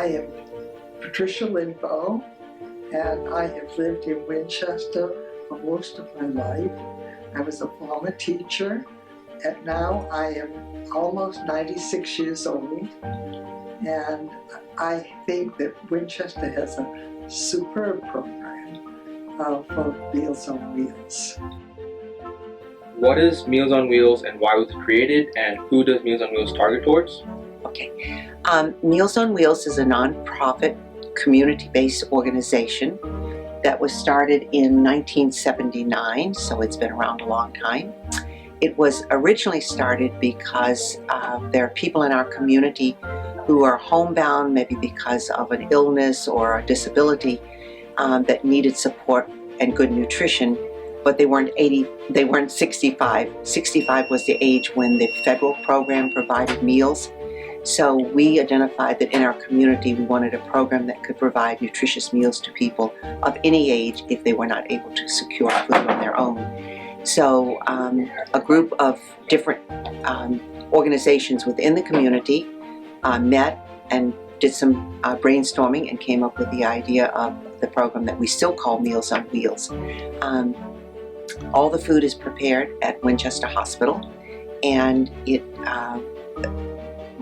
I am Patricia Linbow, and I have lived in Winchester for most of my life. I was a former teacher, and now I am almost 96 years old, and I think that Winchester has a superb program for Meals on Wheels. What is Meals on Wheels and why was it created, and who does Meals on Wheels target towards? Okay. Meals on Wheels is a nonprofit, community-based organization that was started in 1979, so it's been around a long time. It was originally started because there are people in our community who are homebound, maybe because of an illness or a disability, that needed support and good nutrition, but they weren't 65. 65 was the age when the federal program provided meals. So we identified that in our community we wanted a program that could provide nutritious meals to people of any age if they were not able to secure food on their own. So a group of different organizations within the community met and did some brainstorming and came up with the idea of the program that we still call Meals on Wheels. All the food is prepared at Winchester Hospital, and it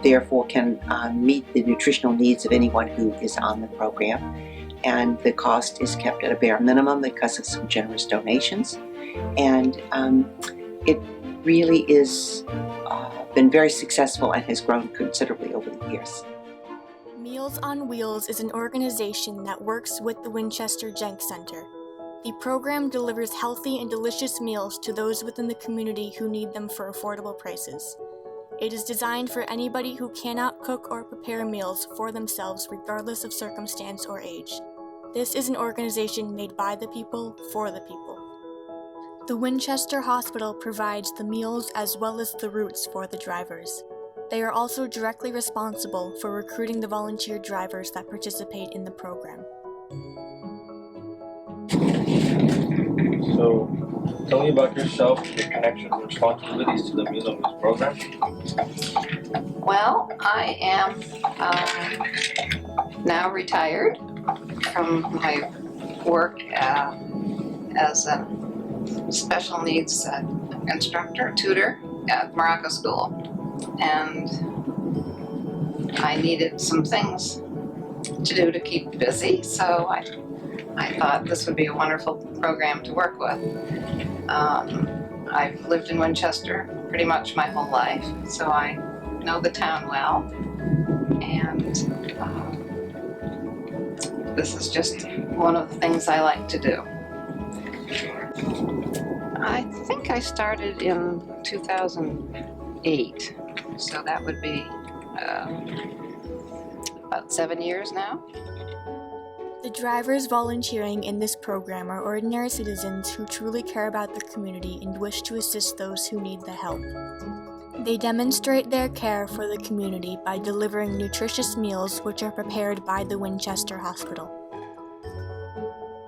therefore can meet the nutritional needs of anyone who is on the program. And the cost is kept at a bare minimum because of some generous donations. And it really is been very successful and has grown considerably over the years. Meals on Wheels is an organization that works with the Winchester Jenks Center. The program delivers healthy and delicious meals to those within the community who need them for affordable prices. It is designed for anybody who cannot cook or prepare meals for themselves regardless of circumstance or age. This is an organization made by the people, for the people. The Winchester Hospital provides the meals as well as the routes for the drivers. They are also directly responsible for recruiting the volunteer drivers that participate in the program. So, tell me about yourself, your connections and responsibilities to the Meals on Wheels program. Well, I am now retired from my work as a special needs instructor, tutor at Morocco School. And I needed some things to do to keep busy, so I thought this would be a wonderful program to work with. I've lived in Winchester pretty much my whole life, so I know the town well, and this is just one of the things I like to do. I think I started in 2008, so that would be about 7 years now. The drivers volunteering in this program are ordinary citizens who truly care about the community and wish to assist those who need the help. They demonstrate their care for the community by delivering nutritious meals which are prepared by the Winchester Hospital.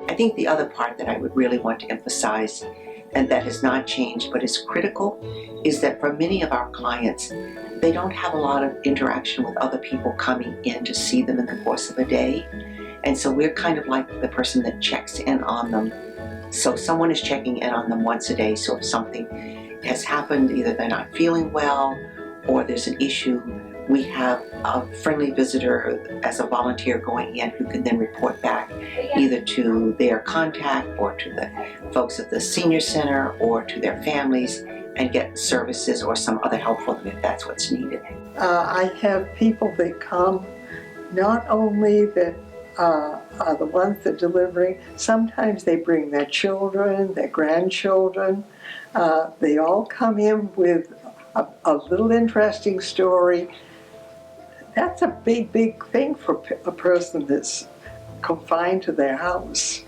I think the other part that I would really want to emphasize, and that has not changed but is critical, is that for many of our clients, they don't have a lot of interaction with other people coming in to see them in the course of a day. And so we're kind of like the person that checks in on them. So someone is checking in on them once a day. So if something has happened, either they're not feeling well or there's an issue, we have a friendly visitor as a volunteer going in who can then report back either to their contact or to the folks at the senior center or to their families and get services or some other help for them if that's what's needed. I have people that come, not only that are the ones that are delivering, sometimes they bring their children, their grandchildren. They all come in with a little interesting story. That's a big, big thing for a person that's confined to their house.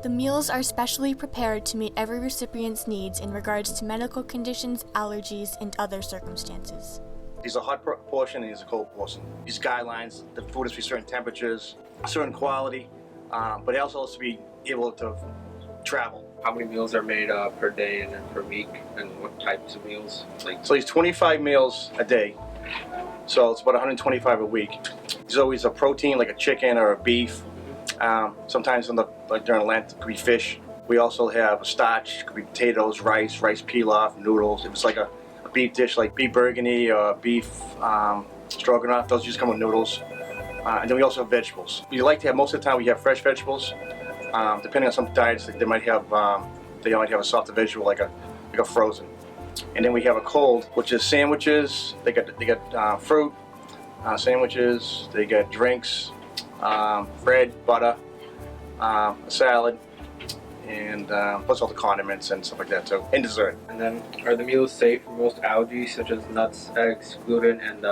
The meals are specially prepared to meet every recipient's needs in regards to medical conditions, allergies, and other circumstances. There's a hot portion and there's a cold portion. These guidelines, the food has to be certain temperatures, certain quality, but it also has to be able to travel. How many meals are made per day and then per week, and what types of meals? So it's 25 meals a day, so it's about 125 a week. There's always a protein like a chicken or a beef. Sometimes during Lent it could be fish. We also have a starch, it could be potatoes, rice pilaf, noodles. If it's like a beef dish like beef burgundy or beef stroganoff, those just come with noodles. And then we also have vegetables. We like to have, most of the time we have fresh vegetables. Depending on some diets, they might have a softer vegetable like a frozen. And then we have a cold, which is sandwiches. They got fruit, sandwiches. They got drinks, bread, butter, a salad, and plus all the condiments and stuff like that too, and dessert. And then, are the meals safe for most allergies, such as nuts, eggs, gluten, and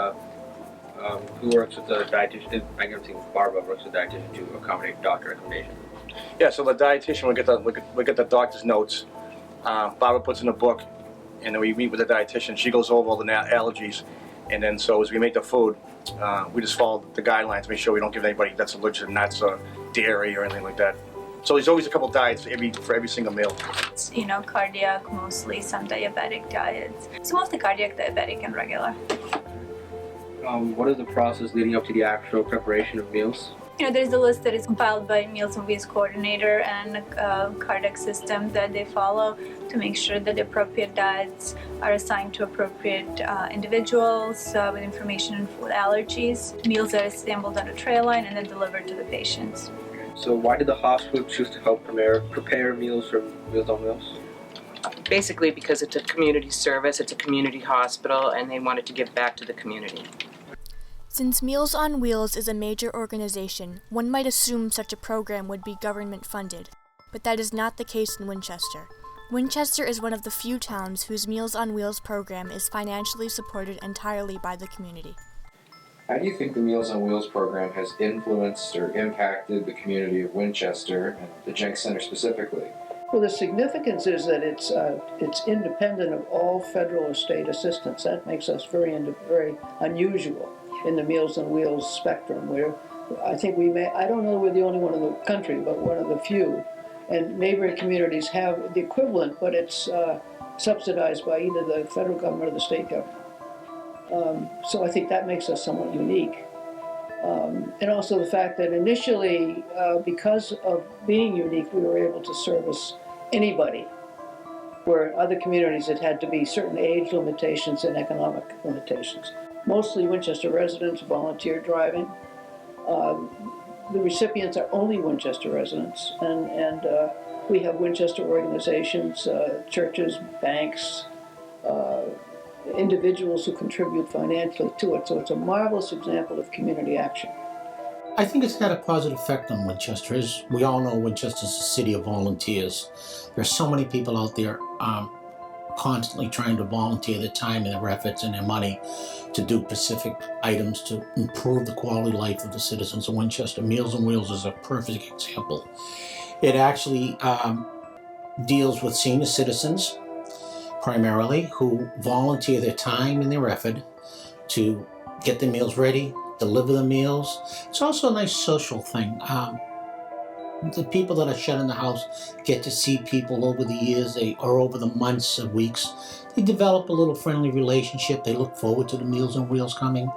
who works with the dietitian? I'm guessing Barbara works with the dietitian to accommodate doctor recommendations. Yeah, so the dietitian we get the doctor's notes. Barbara puts in a book, and then we meet with the dietitian. She goes over all the allergies, and then so as we make the food, we just follow the guidelines to make sure we don't give anybody that's allergic to nuts or dairy or anything like that. So there's always a couple diets for every single meal. It's, cardiac mostly, some diabetic diets. It's mostly cardiac, diabetic, and regular. What is the process leading up to the actual preparation of meals? There's a list that is compiled by Meals on Wheels coordinator and a cardiac system that they follow to make sure that the appropriate diets are assigned to appropriate individuals with information on food allergies. Meals are assembled on a tray line and then delivered to the patients. So why did the hospital choose to help prepare meals for Meals on Wheels? Basically because it's a community service, it's a community hospital, and they wanted to give back to the community. Since Meals on Wheels is a major organization, one might assume such a program would be government-funded, but that is not the case in Winchester. Winchester is one of the few towns whose Meals on Wheels program is financially supported entirely by the community. How do you think the Meals on Wheels program has influenced or impacted the community of Winchester and the Jenks Center specifically? Well, the significance is that it's independent of all federal or state assistance. That makes us very unusual in the Meals on Wheels spectrum, where I think I don't know we're the only one in the country, but one of the few. And neighboring communities have the equivalent, but it's subsidized by either the federal government or the state government. So I think that makes us somewhat unique. And also the fact that initially, because of being unique, we were able to service anybody, where in other communities it had to be certain age limitations and economic limitations. Mostly Winchester residents volunteer driving. The recipients are only Winchester residents, and we have Winchester organizations, churches, banks, individuals who contribute financially to it. So it's a marvelous example of community action. I think it's had a positive effect on Winchester. As we all know, Winchester's a city of volunteers. There's so many people out there constantly trying to volunteer their time and their efforts and their money to do specific items to improve the quality of life of the citizens of Winchester. Meals on Wheels is a perfect example. It actually deals with senior citizens, primarily, who volunteer their time and their effort to get the meals ready, deliver the meals. It's also a nice social thing. The people that are shut in the house get to see people over the years, or over the months and weeks. They develop a little friendly relationship. They look forward to the Meals on Wheels coming.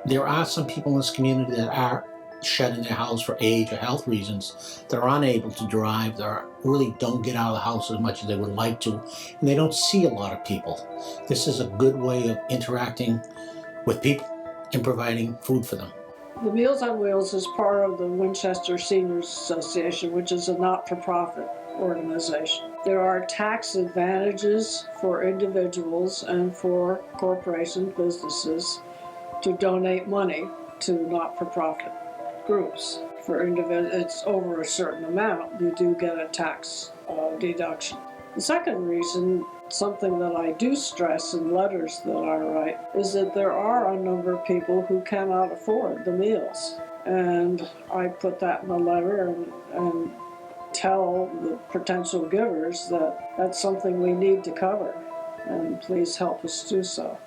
There are some people in this community that are shut in their house for age or health reasons. They're unable to drive. They really don't get out of the house as much as they would like to, and they don't see a lot of people. This is a good way of interacting with people and providing food for them. The Meals on Wheels is part of the Winchester Seniors Association, which is a not-for-profit organization. There are tax advantages for individuals and for corporation businesses to donate money to not-for-profit groups. For individuals, it's over a certain amount, you do get a tax deduction. The second reason, something that I do stress in letters that I write, is that there are a number of people who cannot afford the meals. And I put that in the letter and tell the potential givers that that's something we need to cover, and please help us do so.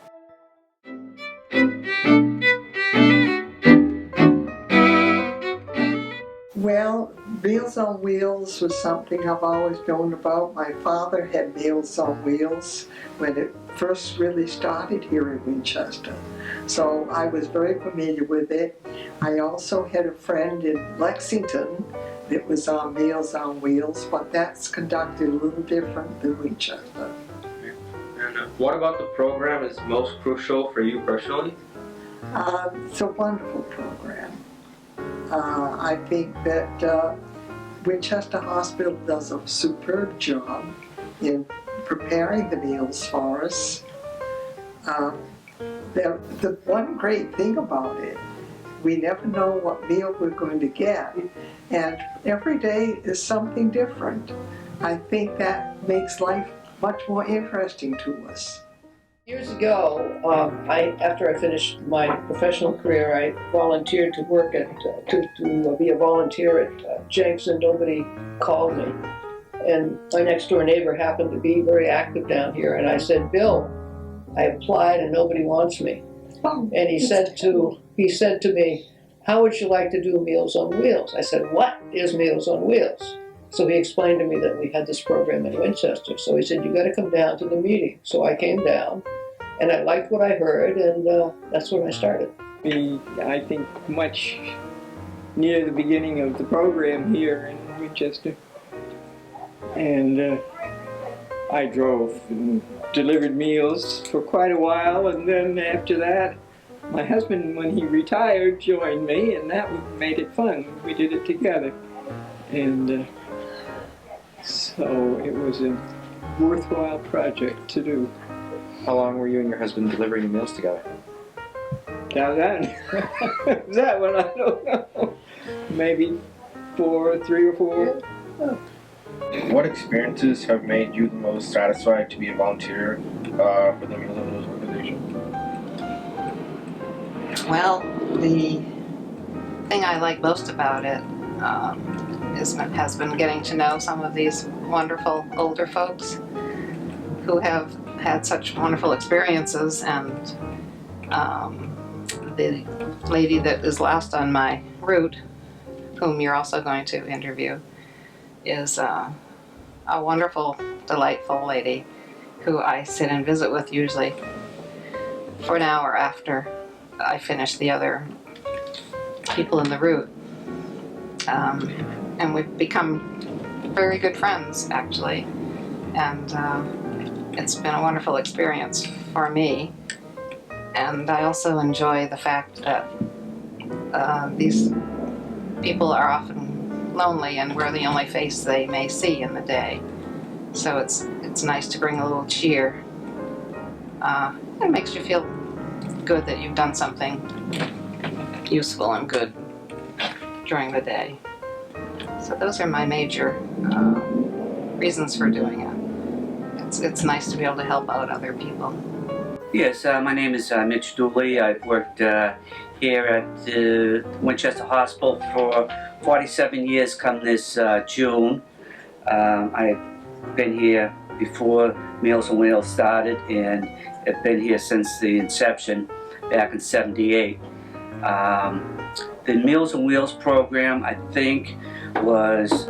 Well, Meals on Wheels was something I've always known about. My father had Meals on Wheels when it first really started here in Winchester. So I was very familiar with it. I also had a friend in Lexington that was on Meals on Wheels, but that's conducted a little different than Winchester. And what about the program is most crucial for you personally? It's a wonderful program. I think that Winchester Hospital does a superb job in preparing the meals for us. The one great thing about it, we never know what meal we're going to get, and every day is something different. I think that makes life much more interesting to us. Years ago, after I finished my professional career, I volunteered to work to be a volunteer at Jenks, and nobody called me. And my next door neighbor happened to be very active down here, and I said, "Bill, I applied and nobody wants me." And he said to me, "How would you like to do Meals on Wheels?" I said, "What is Meals on Wheels?" So he explained to me that we had this program in Winchester. So he said, "You got to come down to the meeting." So I came down, and I liked what I heard, and that's when I started. I think much near the beginning of the program here in Winchester. And I drove and delivered meals for quite a while, and then after that, my husband, when he retired, joined me, and that made it fun. We did it together. And so it was a worthwhile project to do. How long were you and your husband delivering meals together? Now that one I don't know. Maybe 3 or 4. What experiences have made you the most satisfied to be a volunteer for the Meals on Wheels organization? Well, the thing I like most about it has been getting to know some of these wonderful older folks who have had such wonderful experiences, and the lady that is last on my route, whom you're also going to interview, is a wonderful, delightful lady who I sit and visit with usually for an hour after I finish the other people in the route. And we've become very good friends, actually. And it's been a wonderful experience for me. And I also enjoy the fact that these people are often lonely, and we're the only face they may see in the day. So it's nice to bring a little cheer. It makes you feel good that you've done something useful and good during the day. So those are my major reasons for doing it. It's nice to be able to help out other people. Yes, my name is Mitch Dooley. I've worked here at Winchester Hospital for 47 years come this June. I've been here before Meals on Wheels started, and have been here since the inception back in '78. The Meals on Wheels program, I think, was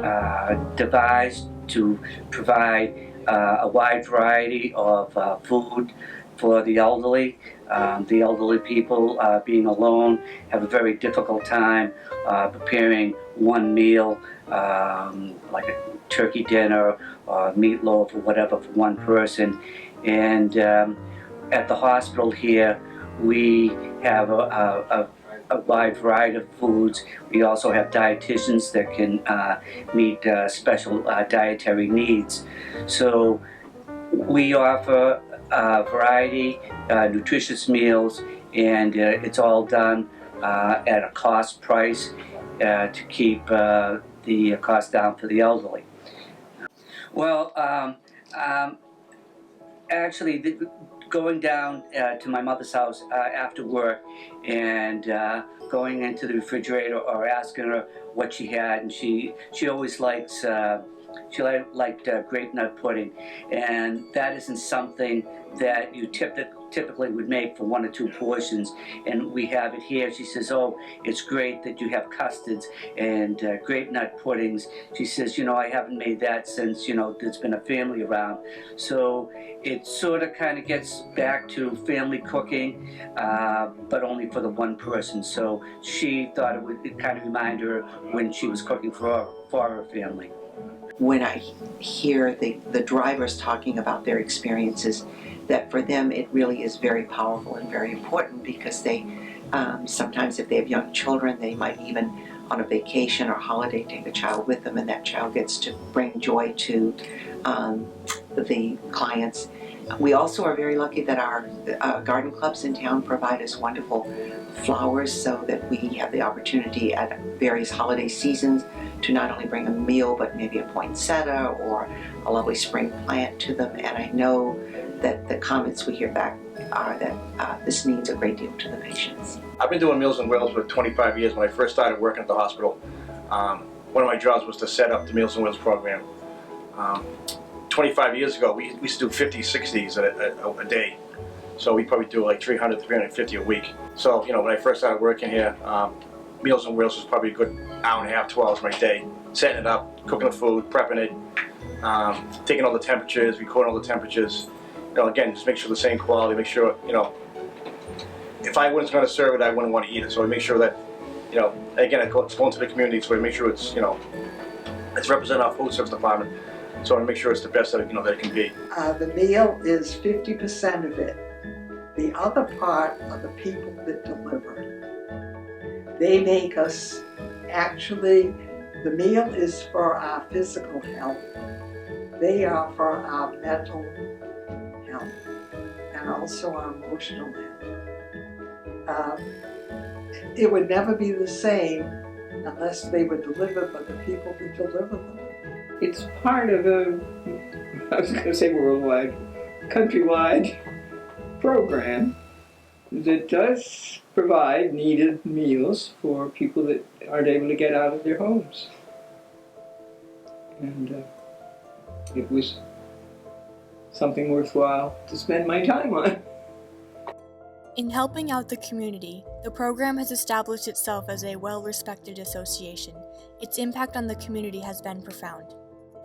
devised to provide a wide variety of food for the elderly. The elderly people, being alone, have a very difficult time preparing one meal, like a turkey dinner or meatloaf or whatever for one person. And at the hospital here, we have a wide variety of foods. We also have dietitians that can meet special dietary needs. So we offer a variety, nutritious meals, and it's all done at a cost price to keep the cost down for the elderly. Well, actually, going down to my mother's house after work and going into the refrigerator or asking her what she had, and she always likes liked grape nut pudding, and that isn't something that you typically would make for 1 or 2 portions, and we have it here. She says, oh, it's great that you have custards and grape nut puddings. She says, you know, I haven't made that since, you know, there's been a family around. So it sort of kind of gets back to family cooking, but only for the one person. So she thought it would kind of remind her when she was cooking for her family. When I hear the drivers talking about their experiences, that for them it really is very powerful and very important, because they sometimes, if they have young children, they might even on a vacation or holiday take a child with them, and that child gets to bring joy to the clients. We also are very lucky that our garden clubs in town provide us wonderful flowers, so that we have the opportunity at various holiday seasons to not only bring a meal, but maybe a poinsettia or a lovely spring plant to them. And I know that the comments we hear back are that this means a great deal to the patients. I've been doing Meals on Wheels for 25 years. When I first started working at the hospital, one of my jobs was to set up the Meals on Wheels program. 25 years ago, we used to do 50, 60s a day. So we probably do like 300, 350 a week. So, you know, when I first started working here, Meals on Wheels was probably a good hour and a half, 2 hours of my day. Setting it up, cooking the food, prepping it, taking all the temperatures, recording all the temperatures. You know, again, just make sure the same quality, make sure, you know, if I wasn't going to serve it, I wouldn't want to eat it. So I make sure that, you know, again, it's going to the community, so I make sure it's, you know, it's representing our food service department. So I want to make sure it's the best that, you know, that it can be. The meal is 50% of it. The other part are the people that deliver. They make us, actually, the meal is for our physical health. They are for our mental health and also our emotional health. It would never be the same unless they were delivered by the people who deliver them. It's part of a, I was going to say worldwide, countrywide program that does provide needed meals for people that aren't able to get out of their homes. And it was something worthwhile to spend my time on. In helping out the community, the program has established itself as a well-respected association. Its impact on the community has been profound.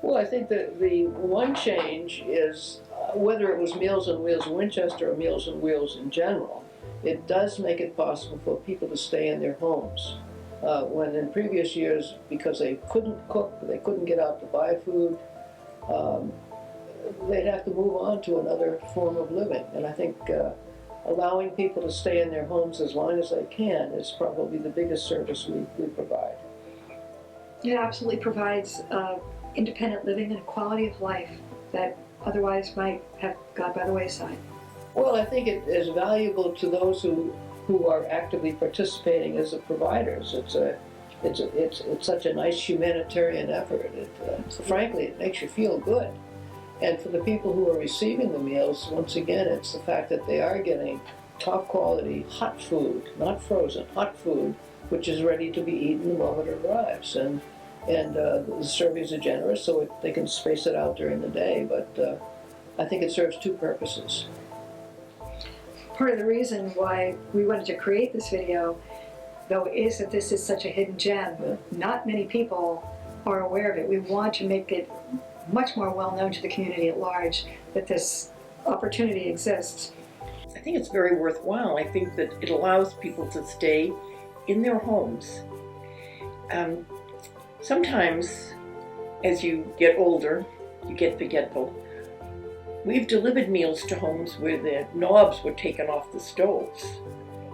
Well, I think that the one change is, whether it was Meals on Wheels Winchester or Meals on Wheels in general, it does make it possible for people to stay in their homes. When in previous years, because they couldn't cook, they couldn't get out to buy food, they'd have to move on to another form of living. And I think allowing people to stay in their homes as long as they can is probably the biggest service we provide. It absolutely provides independent living and a quality of life that otherwise might have gone by the wayside. Well, I think it is valuable to those who are actively participating as the providers. It's such a nice humanitarian effort. Frankly, it makes you feel good. And for the people who are receiving the meals, once again, it's the fact that they are getting top quality hot food, not frozen, hot food, which is ready to be eaten the moment it arrives. And the servings are generous, so they can space it out during the day. But I think it serves two purposes. Part of the reason why we wanted to create this video, though, is that this is such a hidden gem. Yeah. Not many people are aware of it. We want to make it much more well known to the community at large that this opportunity exists. I think it's very worthwhile. I think that it allows people to stay in their homes. Sometimes, as you get older, you get forgetful. We've delivered meals to homes where the knobs were taken off the stoves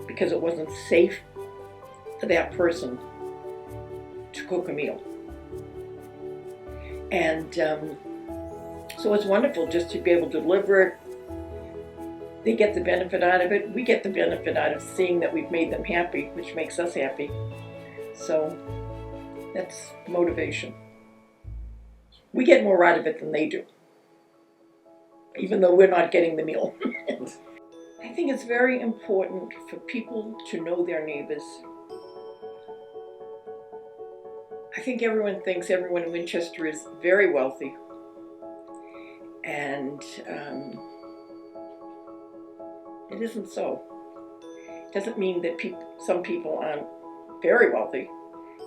because it wasn't safe for that person to cook a meal. And so it's wonderful just to be able to deliver it. They get the benefit out of it. We get the benefit out of seeing that we've made them happy, which makes us happy. So that's motivation. We get more out of it than they do, even though we're not getting the meal. I think it's very important for people to know their neighbors. I think everyone thinks everyone in Winchester is very wealthy, and It isn't so. It doesn't mean that some people aren't very wealthy,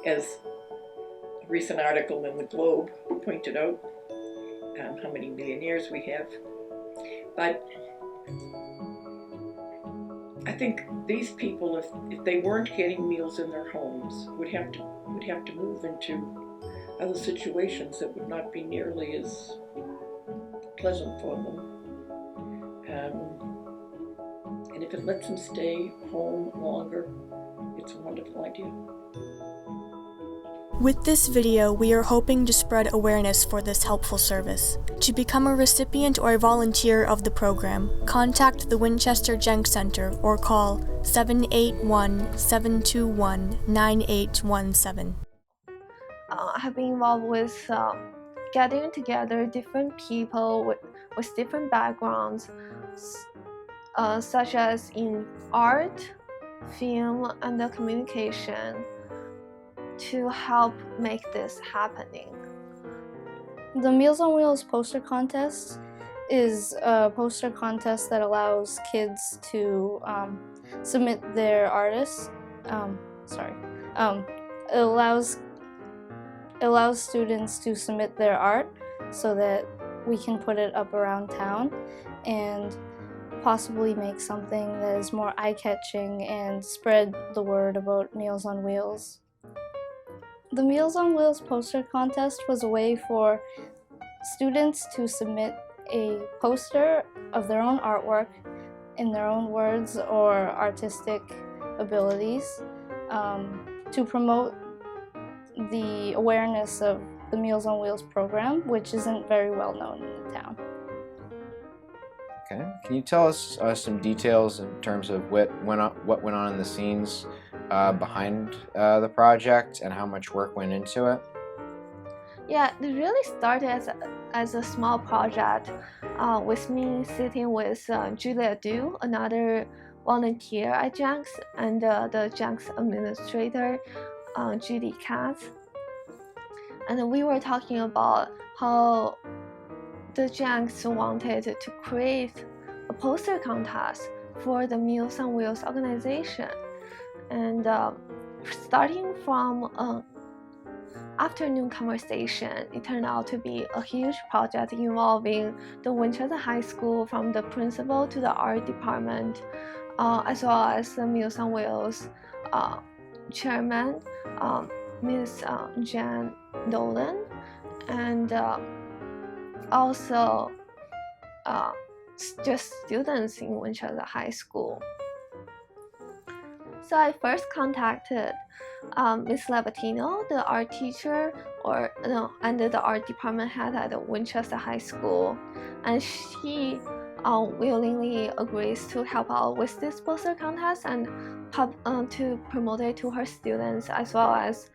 as a recent article in the Globe pointed out, how many millionaires we have. But I think these people, if they weren't getting meals in their homes, would have to move into other situations that would not be nearly as pleasant for them. And if it lets them stay home longer, it's a wonderful idea. With this video, we are hoping to spread awareness for this helpful service. To become a recipient or a volunteer of the program, contact the Winchester Jenks Center or call 781-721-9817. I have been involved with gathering together different people with different backgrounds, such as in art, film, and communication, to help make this happening. The Meals on Wheels poster contest is a poster contest that allows kids to submit their artists. It allows students to submit their art so that we can put it up around town and possibly make something that is more eye-catching and spread the word about Meals on Wheels. The Meals on Wheels poster contest was a way for students to submit a poster of their own artwork in their own words or artistic abilities to promote the awareness of the Meals on Wheels program, which isn't very well known in the town. Okay, can you tell us some details in terms of what went on in the scenes behind the project and how much work went into it? Yeah, it really started as a small project with me sitting with Julia Du, another volunteer at Jenks, and the Jenks administrator, Judy Katz. And we were talking about how the Jenks wanted to create a poster contest for the Meals on Wheels organization. And starting from an afternoon conversation, it turned out to be a huge project involving the Winchester High School, from the principal to the art department, as well as the Meals on Wheels chairman, Ms. Jan Dolan, and also just students in Winchester High School. So I first contacted Ms. Labatino, the art teacher, and the art department head at the Winchester High School, and she willingly agrees to help out with this poster contest and to promote it to her students, as well as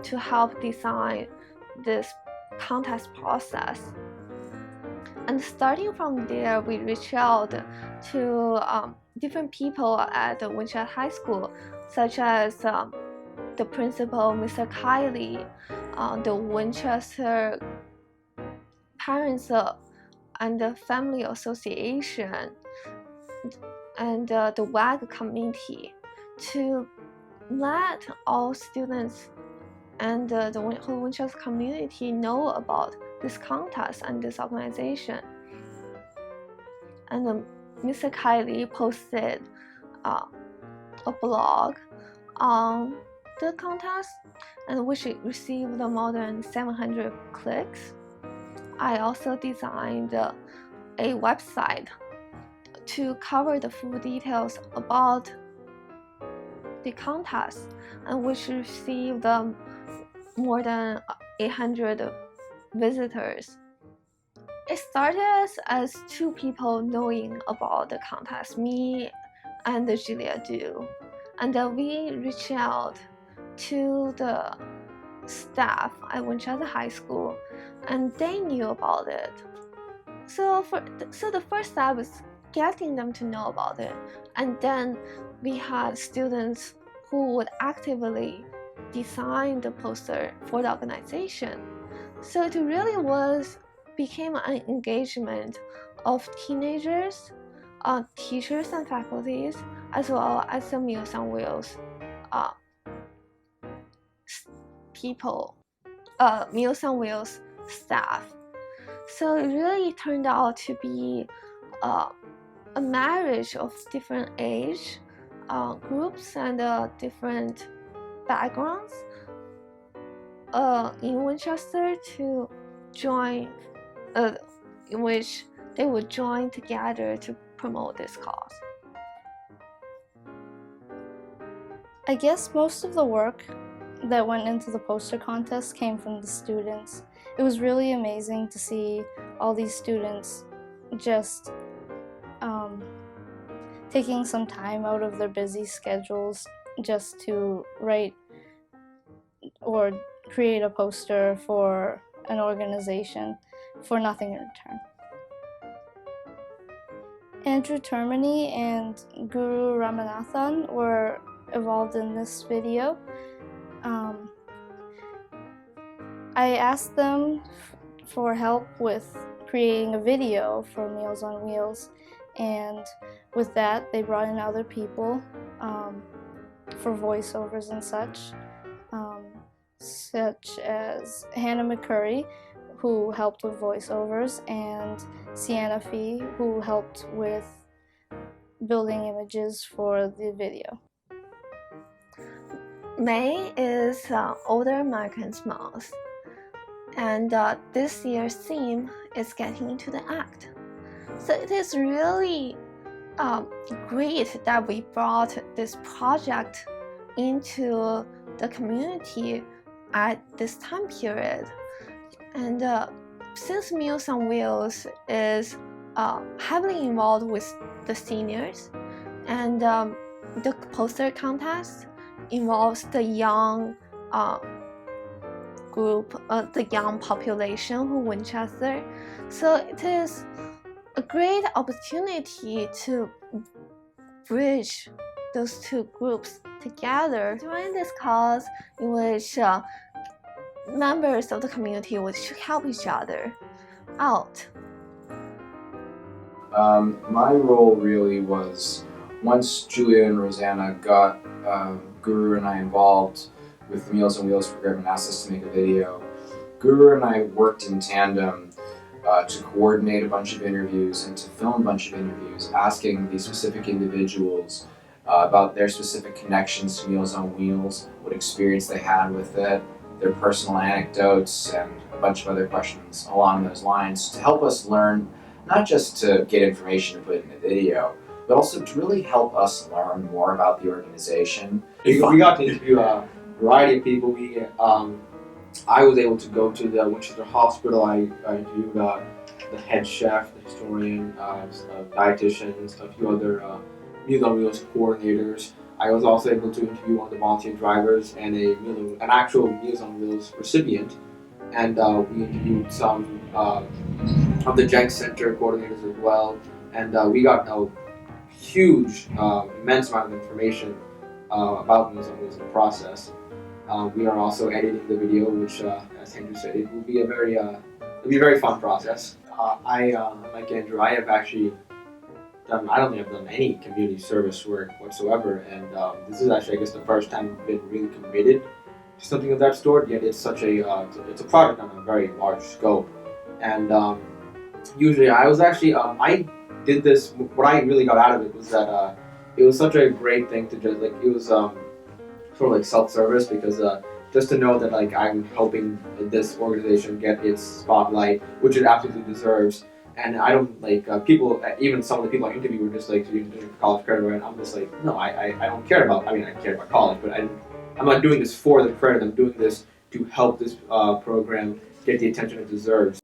to help design this contest process. And starting from there, we reached out to different people at the Winchester High School, such as the principal, Mr. Kiley, the Winchester Parents and the Family Association, and the WAG committee, to let all students and the whole Winchester community know about this contest and this organization. And Mr. Kiley posted a blog on the contest, and which received more than 700 clicks. I also designed a website to cover the full details about the contest, and which received more than 800 visitors. It started as two people knowing about the contest, me and Julia Du, and then we reached out to the staff at Winchester High School, and they knew about it. So the first step was getting them to know about it, and then we had students who would actively design the poster for the organization. So it really became an engagement of teenagers teachers and faculties, as well as the Meals on Wheels people, Meals on Wheels staff. So it really turned out to be a marriage of different age groups and different backgrounds in Winchester to join, in which they would join together to promote this cause. I guess most of the work that went into the poster contest came from the students. It was really amazing to see all these students just taking some time out of their busy schedules just to write or create a poster for an organization for nothing in return. Andrew Termini and Guru Ramanathan were involved in this video. I asked them for help with creating a video for Meals on Wheels, and with that they brought in other people for voiceovers and such as Hannah McCurry, who helped with voiceovers, and Sienna Fee, who helped with building images for the video. May is Older Americans Month, and this year's theme is Getting into the Act. So it is really great that we brought this project into the community at this time period. And since Meals on Wheels is heavily involved with the seniors, and the poster contest involves the young group, the young population of Winchester, so it is a great opportunity to bridge those two groups together during this cause, in which members of the community would help each other out. My role really was, once Julia and Rosanna got Guru and I involved with the Meals on Wheels program and asked us to make a video, Guru and I worked in tandem to coordinate a bunch of interviews and to film a bunch of interviews, asking these specific individuals about their specific connections to Meals on Wheels, what experience they had with it, their personal anecdotes, and a bunch of other questions along those lines to help us learn, not just to get information to put in the video, but also to really help us learn more about the organization. We got to interview a variety of people. I was able to go to the Winchester Hospital. I interviewed the head chef, the historian, dietitians, a few other Meals on Wheels coordinators. I was also able to interview one of the volunteer drivers and an actual Meals on Wheels recipient. And we interviewed some of the Jenks Center coordinators as well. And we got a huge, immense amount of information about Meals on Wheels in the process. We are also editing the video, which, as Andrew said, it will be a very fun process. Like Andrew, I have actually done, I don't think I've done any community service work whatsoever, and this is actually, I guess, the first time I've been really committed to something of that sort. Yet it's such a, it's a project on a very large scope, and usually I was actually, I did this. What I really got out of it was that it was such a great thing to just like, it was sort of like self-service, because just to know that like I'm helping this organization get its spotlight, which it absolutely deserves. And I don't like people, even some of the people I interviewed were just like, so you're doing college credit, and I'm just like, no, I don't care about, I mean, I care about college, but I'm not doing this for the credit. I'm doing this to help this program get the attention it deserves.